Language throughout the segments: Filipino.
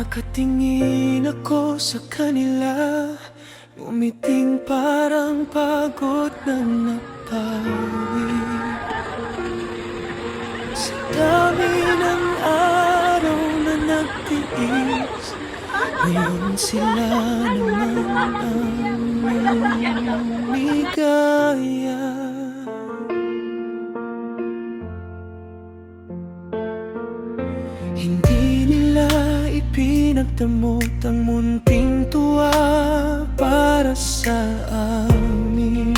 Nakatingin ako sa kanila, umiting parang pagod na napawi. Sa dami ng araw na nagtiis, ngayon sila naman ang ligaya. Hindi nila ipinagdamot ang munting tuwa para sa amin.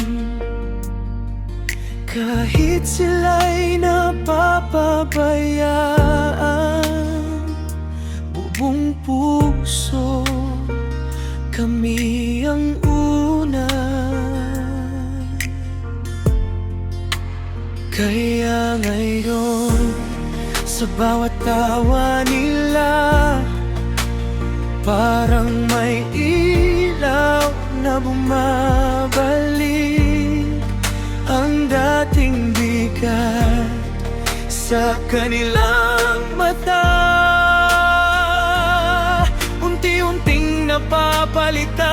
Kahit sila'y napapabayaan, buong puso kami ang una. Kaya ngayon, sa bawat tawa nila, parang may ilaw na bumabalik ang dating bigat sa kanilang mata. Unti-unting napapalitan.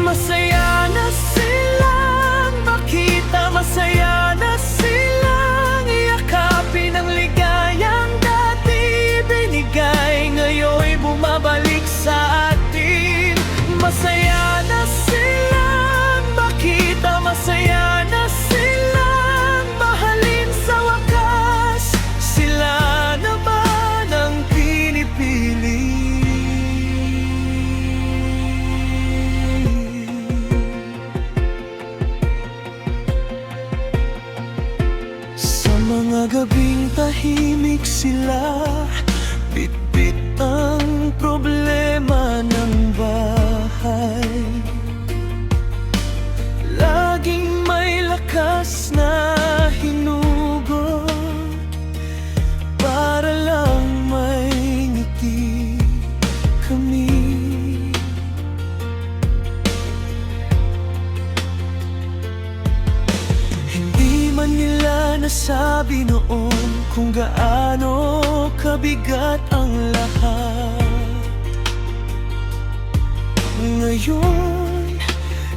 Masaya na silang makita, masaya na silang yakapin ang ligayang dati binigay, ngayon'y bumabalik sa atin. Masaya na silang makita, masaya na silang mahalin sa wakas. Sila naman ang pinipili. Sa mga gabing tahimik sila, bit-bit ang problema ng bahay. Laging may lakas na hinugot para lang may ngiti kami. Hindi man nila nasabi noon kung gaano kabigat ang lahat. Ngayon,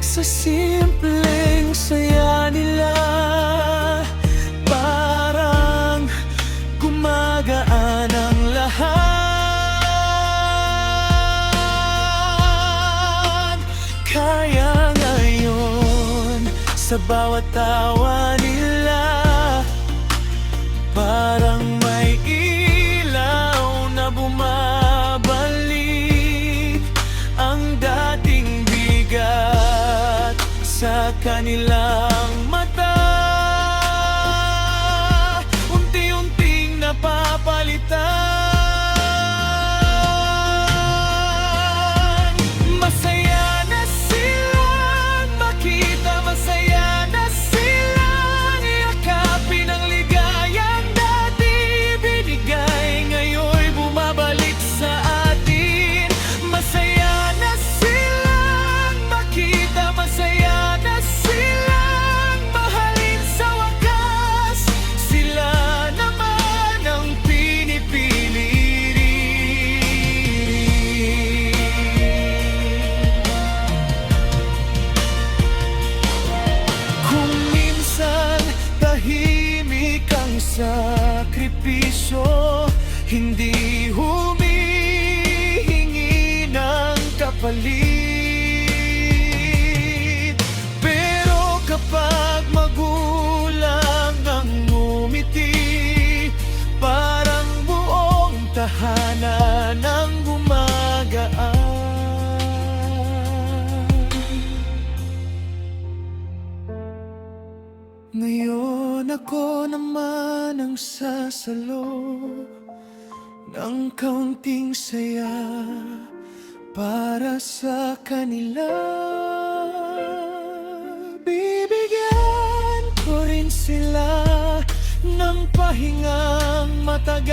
sa simpleng saya nila, parang gumagaan ang lahat. Kaya ngayon, sa bawat tawa nila, parang may ilaw na bumabalik ang dating bigat sa kanilang mata. Unti-unting napapalitan. Masaya na silang makita, masaya na silang yakapin ang ligayang dati binigay, ngayon'y bumabalik sa atin. Masaya na silang makita, masaya na silang mahalin sa wakas. Sila naman ang pinipili. Kung minsan tahimik ang sakripisyo, hindi humihingi ng kapalit. Pero kapag magulang ang ngumiti, parang buong tahanan ang gumagaan. Ngayon ako naman ang sasalo ng kaunting saya para sa kanila. Bibigyan ko rin sila ng pahingang matagal.